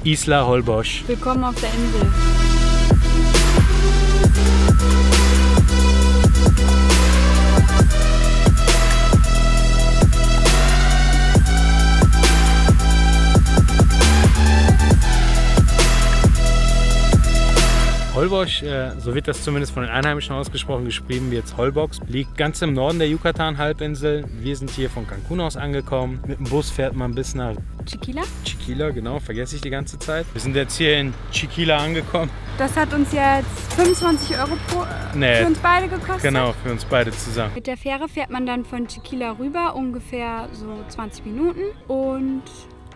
Isla Holbox. Willkommen auf der Insel. Holbox, so wird das zumindest von den Einheimischen ausgesprochen, geschrieben wie jetzt Holbox, liegt ganz im Norden der Yucatan-Halbinsel. Wir sind hier von Cancun aus angekommen. Mit dem Bus fährt man bis nach Chiquila? Chiquila, genau, vergesse ich die ganze Zeit. Wir sind jetzt hier in Chiquila angekommen. Das hat uns jetzt 25 € für uns beide gekostet. Genau, für uns beide zusammen. Mit der Fähre fährt man dann von Chiquila rüber, ungefähr so 20 Minuten. Und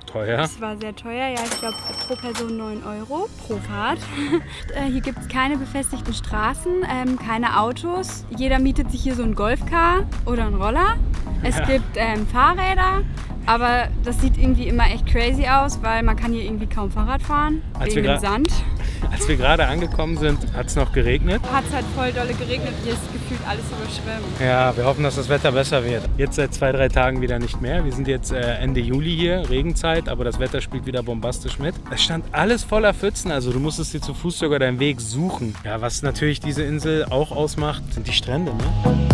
teuer. das war sehr teuer, ja, ich glaube pro Person 9 € pro Fahrt. Hier gibt es keine befestigten Straßen, keine Autos. Jeder mietet sich hier so ein Golfcar oder einen Roller. Es gibt Fahrräder, aber das sieht irgendwie immer echt crazy aus, weil man kann hier irgendwie kaum Fahrrad fahren, wegen dem Sand. Als wir gerade angekommen sind, hat es noch geregnet. Hat es halt voll dolle geregnet, hier ist gefühlt alles überschwemmt. Ja, wir hoffen, dass das Wetter besser wird. Jetzt seit 2-3 Tagen wieder nicht mehr. Wir sind jetzt Ende Juli hier, Regenzeit, aber das Wetter spielt wieder bombastisch mit. Es stand alles voller Pfützen, also du musstest dir zu Fuß sogar deinen Weg suchen. Ja, was natürlich diese Insel auch ausmacht, sind die Strände, ne?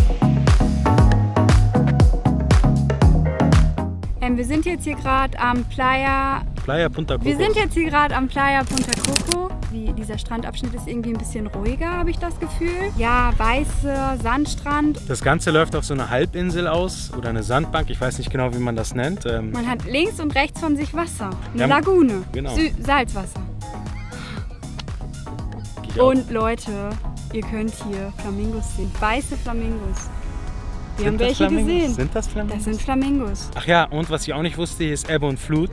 Wir sind jetzt hier gerade am Playa Punta Coco. Wir sind jetzt hier gerade am Playa Punta Coco. Dieser Strandabschnitt ist irgendwie ein bisschen ruhiger, habe ich das Gefühl. Ja, weißer Sandstrand. Das Ganze läuft auf so einer Halbinsel aus oder eine Sandbank. Ich weiß nicht genau, wie man das nennt. Man hat links und rechts von sich Wasser. Eine Lagune. Genau. Salzwasser. Und Leute, ihr könnt hier Flamingos sehen. Weiße Flamingos. Wir haben welche gesehen. Sind das Flamingos? Das sind Flamingos. Ach ja, und was ich auch nicht wusste, hier ist Ebbe und Flut.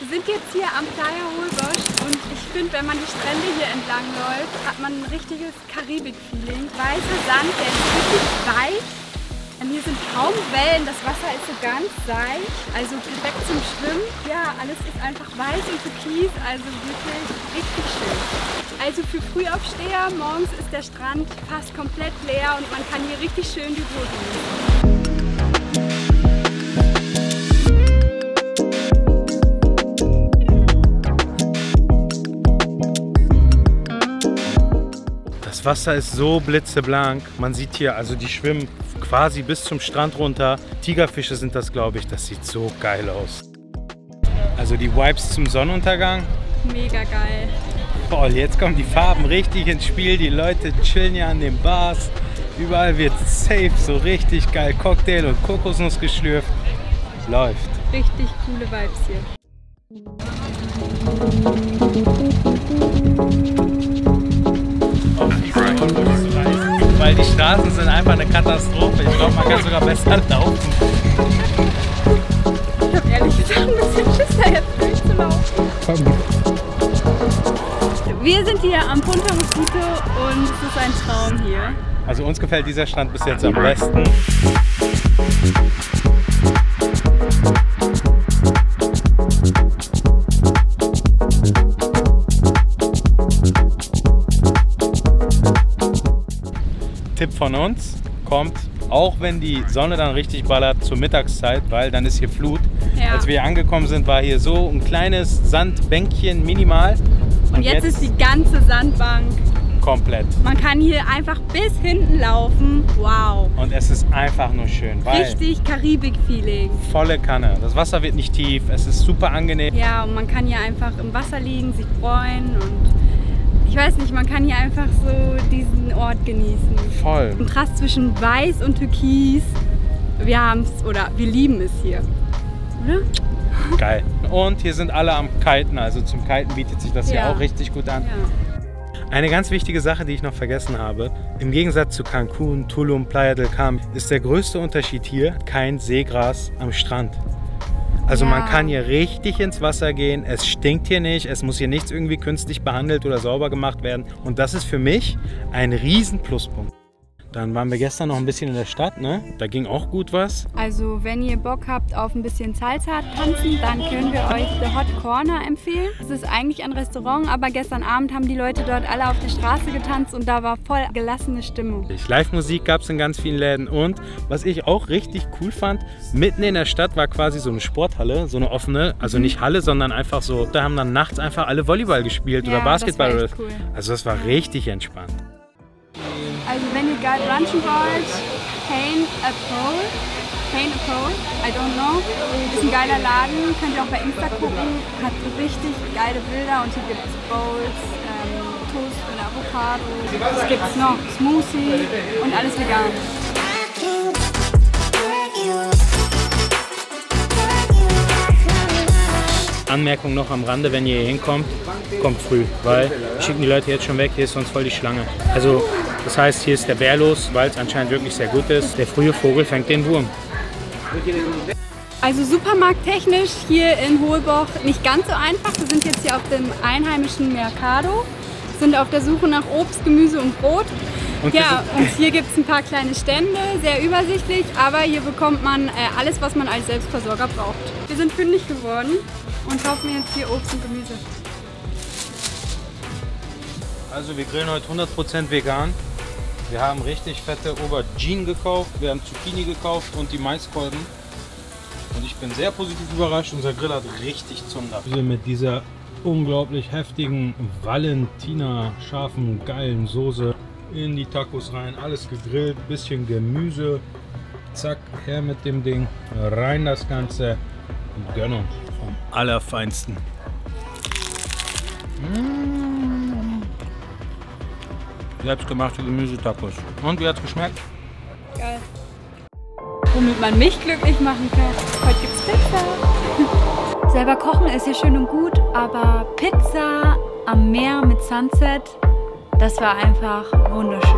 Wir sind jetzt hier am Playa Holbox und ich finde, wenn man die Strände hier entlang läuft, hat man ein richtiges Karibik-Feeling. Weißer Sand, der ist richtig weich. Und hier sind kaum Wellen, das Wasser ist so ganz seicht, also perfekt zum Schwimmen. Ja, alles ist einfach weiß und türkis, also wirklich richtig schön. Also für Frühaufsteher, morgens ist der Strand fast komplett leer und man kann hier richtig schön die Ruhe genießen. Das Wasser ist so blitzeblank. Man sieht hier, also die schwimmen quasi bis zum Strand runter. Tigerfische sind das, glaube ich. Das sieht so geil aus. Also die Vibes zum Sonnenuntergang. Mega geil. Voll, jetzt kommen die Farben richtig ins Spiel. Die Leute chillen ja an den Bars. Überall wird safe, so richtig geil. Cocktail und Kokosnuss geschlürft. Läuft. Richtig coole Vibes hier. Weil die Straßen sind einfach eine Katastrophe. Ich glaube, man kann sogar besser laufen. Ich habe ehrlich gesagt ein bisschen Schiss, da jetzt durchzulaufen. Wir sind hier am Punta Mosquito und es ist ein Traum hier. Also uns gefällt dieser Strand bis jetzt am besten. Tipp von uns, kommt, auch wenn die Sonne dann richtig ballert, zur Mittagszeit, weil dann ist hier Flut. Ja. Als wir hier angekommen sind, war hier so ein kleines Sandbänkchen, minimal. Und jetzt ist die ganze Sandbank komplett. Man kann hier einfach bis hinten laufen. Wow. Und es ist einfach nur schön. Richtig Karibik-Feeling. Volle Kanne. Das Wasser wird nicht tief, es ist super angenehm. Ja, und man kann hier einfach im Wasser liegen, sich freuen und ich weiß nicht, man kann hier einfach so diesen Ort genießen. Voll. Kontrast zwischen Weiß und Türkis. Wir lieben es hier. Oder? Geil. Und hier sind alle am Kiten, also zum Kiten bietet sich das hier auch richtig gut an. Ja. Eine ganz wichtige Sache, die ich noch vergessen habe, im Gegensatz zu Cancun, Tulum, Playa del Carmen, ist der größte Unterschied hier kein Seegras am Strand. Also man kann hier richtig ins Wasser gehen, es stinkt hier nicht, es muss hier nichts irgendwie künstlich behandelt oder sauber gemacht werden. Und das ist für mich ein riesen Pluspunkt. Dann waren wir gestern noch ein bisschen in der Stadt, ne? Da ging auch gut was. Also wenn ihr Bock habt auf ein bisschen Salsa tanzen, dann können wir euch The Hot Corner empfehlen. Es ist eigentlich ein Restaurant, aber gestern Abend haben die Leute dort alle auf der Straße getanzt und da war voll gelassene Stimmung. Live-Musik gab es in ganz vielen Läden und was ich auch richtig cool fand, mitten in der Stadt war quasi so eine Sporthalle, so eine offene, also nicht Halle, sondern einfach so, da haben dann nachts einfach alle Volleyball gespielt oder Basketball. Das war echt cool. Also das war richtig entspannt. Also wenn ihr geil brunchen wollt, Paint a Pole, I don't know, ist ein geiler Laden, könnt ihr auch bei Insta gucken, hat richtig geile Bilder und hier gibt es Bowls, Toast mit Avocado, was gibt es noch, Smoothie und alles vegan. Anmerkung noch am Rande, wenn ihr hier hinkommt, kommt früh, weil schicken die Leute jetzt schon weg, hier ist sonst voll die Schlange. Also das heißt, hier ist der Bär los, weil es anscheinend wirklich sehr gut ist. Der frühe Vogel fängt den Wurm. Also supermarkttechnisch hier in Holboch nicht ganz so einfach. Wir sind jetzt hier auf dem einheimischen Mercado, sind auf der Suche nach Obst, Gemüse und Brot. Und hier gibt es ein paar kleine Stände, sehr übersichtlich, aber hier bekommt man alles, was man als Selbstversorger braucht. Wir sind fündig geworden und kaufen jetzt hier Obst und Gemüse. Also wir grillen heute 100% vegan. Wir haben richtig fette Auberginen gekauft, wir haben Zucchini gekauft und die Maiskolben. Und ich bin sehr positiv überrascht, unser Grill hat richtig Zunder. Mit dieser unglaublich heftigen Valentina scharfen, geilen Soße in die Tacos rein, alles gegrillt, bisschen Gemüse. Zack, her mit dem Ding, rein das Ganze und Gönnung vom Allerfeinsten. Selbstgemachte Gemüsetacos. Und wie hat's geschmeckt? Geil. Womit man mich glücklich machen kann. Heute gibt's Pizza. Selber kochen ist ja schön und gut, aber Pizza am Meer mit Sunset, das war einfach wunderschön.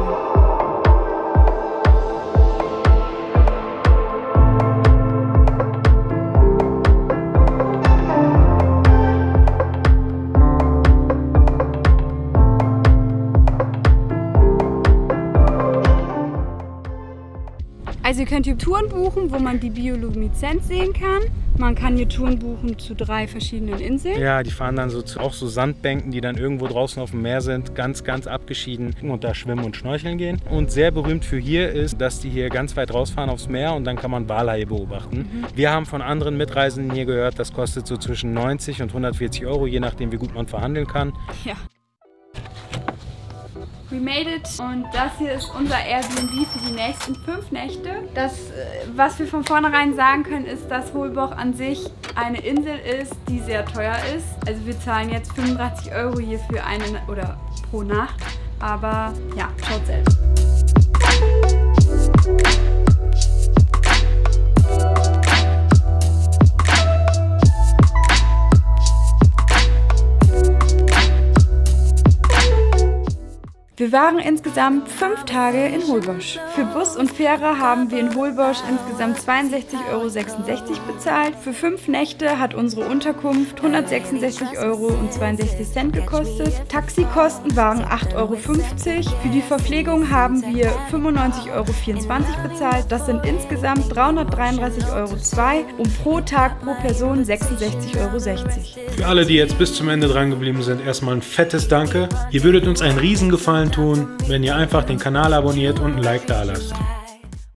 Also ihr könnt hier Touren buchen, wo man die Biolumineszenz sehen kann. Man kann hier Touren buchen zu 3 verschiedenen Inseln. Ja, die fahren dann so auch so Sandbänken, die dann irgendwo draußen auf dem Meer sind, ganz abgeschieden und da schwimmen und schnorcheln gehen. Und sehr berühmt für hier ist, dass die hier ganz weit rausfahren aufs Meer und dann kann man Walhaie beobachten. Wir haben von anderen Mitreisenden hier gehört, das kostet so zwischen 90 und 140 Euro, je nachdem wie gut man verhandeln kann. Ja. We made it und das hier ist unser Airbnb für die nächsten 5 Nächte. Das, was wir von vornherein sagen können, ist, dass Holboch an sich eine Insel ist, die sehr teuer ist. Also wir zahlen jetzt 35 Euro hier für eine oder pro Nacht, aber ja, schaut selbst. Wir waren insgesamt 5 Tage in Holbosch. Für Bus und Fähre haben wir in Holbosch insgesamt 62,66 Euro bezahlt. Für 5 Nächte hat unsere Unterkunft 166,62 Euro gekostet. Taxikosten waren 8,50 Euro. Für die Verpflegung haben wir 95,24 Euro bezahlt. Das sind insgesamt 333,02 Euro und pro Tag pro Person 66,60 Euro. Für alle, die jetzt bis zum Ende dran geblieben sind, erstmal ein fettes Danke. Ihr würdet uns einen Riesengefallen tun, wenn ihr einfach den Kanal abonniert und ein Like da lasst.